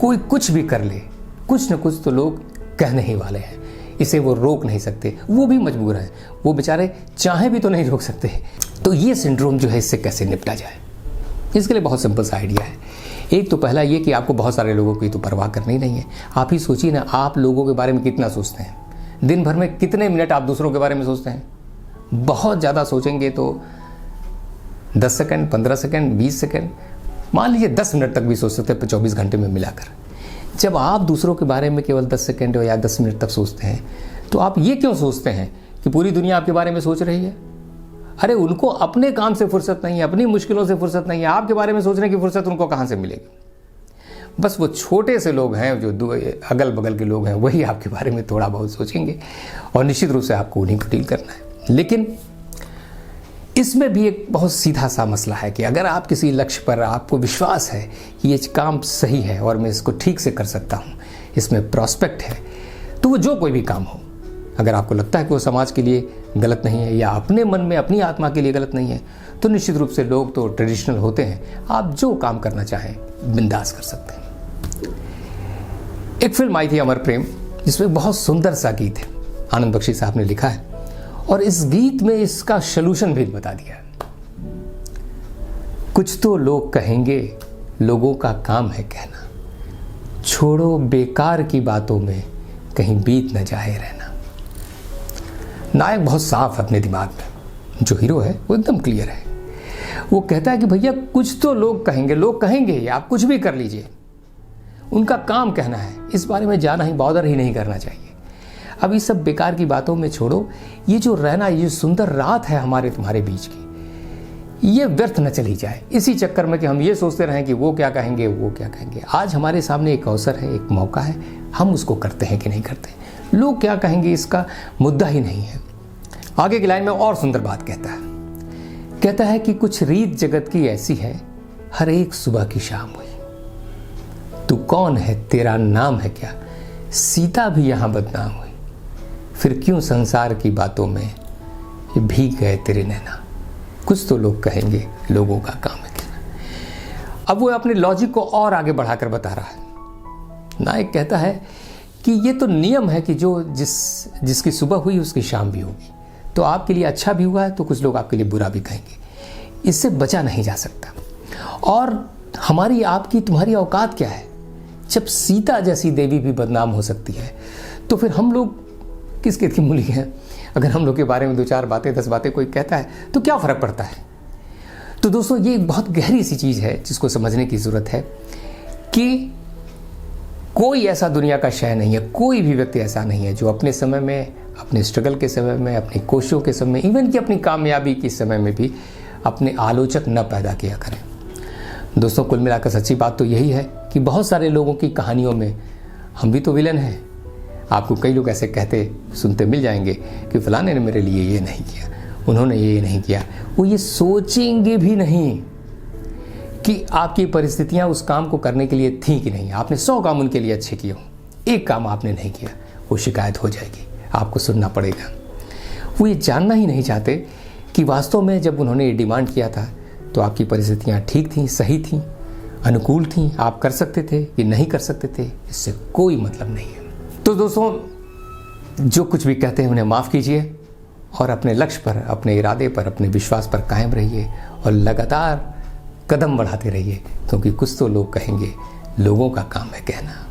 कोई कुछ भी कर ले, कुछ न कुछ तो लोग कहने ही वाले हैं। इसे वो रोक नहीं सकते, वो भी मजबूर हैं, वो बेचारे चाहे भी तो नहीं रोक सकते। तो ये सिंड्रोम जो है, इससे कैसे निपटा जाए, इसके लिए बहुत सिंपल सा आइडिया है। एक तो पहला ये कि आपको बहुत सारे लोगों की तो परवाह करनी नहीं है। आप ही सोचिए ना, आप लोगों के बारे में कितना सोचते हैं, दिन भर में कितने मिनट आप दूसरों के बारे में सोचते हैं। बहुत ज़्यादा सोचेंगे तो 10 सेकंड, 15 सेकंड, 20 सेकंड, मान लीजिए 10 मिनट तक भी सोच सकते हैं 24 घंटे में मिलाकर। जब आप दूसरों के बारे में केवल 10 सेकंड या 10 मिनट तक सोचते हैं, तो आप ये क्यों सोचते हैं कि पूरी दुनिया आपके बारे में सोच रही है? अरे उनको अपने काम से फुर्सत नहीं है, अपनी मुश्किलों से फुर्सत नहीं है, आपके बारे में सोचने की फुर्सत उनको कहाँ से मिलेगी? बस वो छोटे से लोग हैं जो अगल बगल के लोग हैं, वही आपके बारे में थोड़ा बहुत सोचेंगे, और निश्चित रूप से आपको उन्हीं को डील करना है। लेकिन इसमें भी एक बहुत सीधा सा मसला है कि अगर आप किसी लक्ष्य पर आपको विश्वास है कि ये काम सही है और मैं इसको ठीक से कर सकता हूँ, इसमें प्रॉस्पेक्ट है, तो वो जो कोई भी काम हो, अगर आपको लगता है कि वो समाज के लिए गलत नहीं है या अपने मन में अपनी आत्मा के लिए गलत नहीं है, तो निश्चित रूप से लोग तो ट्रेडिशनल होते हैं, आप जो काम करना चाहें बिंदास कर सकते हैं। एक फिल्म आई थी अमर प्रेम, जिसमें बहुत सुंदर सा गीत है, आनंद बख्शी साहब ने लिखा है, और इस गीत में इसका सलूशन भी बता दिया है। कुछ तो लोग कहेंगे, लोगों का काम है कहना, छोड़ो बेकार की बातों में कहीं बीत न जाए रहना। नायक बहुत साफ है अपने दिमाग में, जो हीरो है वो एकदम क्लियर है। वो कहता है कि भैया कुछ तो लोग कहेंगे या आप कुछ भी कर लीजिए, उनका काम कहना है, इस बारे में जाना ही बॉदर ही नहीं करना चाहिए। अब इस सब बेकार की बातों में छोड़ो, ये जो रहना, ये सुंदर रात है हमारे तुम्हारे बीच की, ये व्यर्थ न चली जाए इसी चक्कर में कि हम ये सोचते रहें कि वो क्या कहेंगे, वो क्या कहेंगे। आज हमारे सामने एक अवसर है, एक मौका है, हम उसको करते हैं कि नहीं करते। लोग क्या कहेंगे इसका मुद्दा ही नहीं है। आगे की लाइन में और सुंदर बात कहता है कि कुछ रीत जगत की ऐसी है, हर एक सुबह की शाम हुई। तू कौन है, तेरा नाम है क्या, सीता भी यहां बदनाम हुई। फिर क्यों संसार की बातों में ये भीग गए तेरे नैना। कुछ तो लोग कहेंगे, लोगों का काम है कहना। अब वो अपने लॉजिक को और आगे बढ़ाकर बता रहा है। नायक कहता है कि ये तो नियम है कि जिसकी सुबह हुई उसकी शाम भी होगी। तो आपके लिए अच्छा भी हुआ है तो कुछ लोग आपके लिए बुरा भी कहेंगे, इससे बचा नहीं जा सकता। और हमारी, आपकी, तुम्हारी औकात क्या है? जब सीता जैसी देवी भी बदनाम हो सकती है, तो फिर हम लोग किसके की मूली हैं? अगर हम लोग के बारे में 2-4 बातें, 10 बातें कोई कहता है तो क्या फ़र्क पड़ता है? तो दोस्तों, ये एक बहुत गहरी सी चीज़ है जिसको समझने की ज़रूरत है कि कोई ऐसा दुनिया का शय नहीं है, कोई भी व्यक्ति ऐसा नहीं है जो अपने समय में, अपने स्ट्रगल के समय में, अपनी कोशिशों के समय, इवन कि अपनी कामयाबी के समय में भी अपने आलोचक न पैदा किया करें। दोस्तों, कुल मिलाकर सच्ची बात तो यही है कि बहुत सारे लोगों की कहानियों में हम भी तो विलन हैं। आपको कई लोग ऐसे कहते सुनते मिल जाएंगे कि फलाने ने मेरे लिए ये नहीं किया, उन्होंने ये नहीं किया। वो ये सोचेंगे भी नहीं कि आपकी परिस्थितियां उस काम को करने के लिए थी कि नहीं। आपने 100 काम उनके लिए अच्छे किए हों, एक काम आपने नहीं किया, वो शिकायत हो जाएगी, आपको सुनना पड़ेगा। वो ये जानना ही नहीं चाहते कि वास्तव में जब उन्होंने ये डिमांड किया था तो आपकी परिस्थितियां ठीक थीं, सही थीं, अनुकूल थीं, आप कर सकते थे कि नहीं कर सकते थे, इससे कोई मतलब नहीं है। तो दोस्तों, जो कुछ भी कहते हैं उन्हें माफ़ कीजिए और अपने लक्ष्य पर, अपने इरादे पर, अपने विश्वास पर कायम रहिए और लगातार कदम बढ़ाते रहिए, क्योंकि कुछ तो लोग कहेंगे, लोगों का काम है कहना।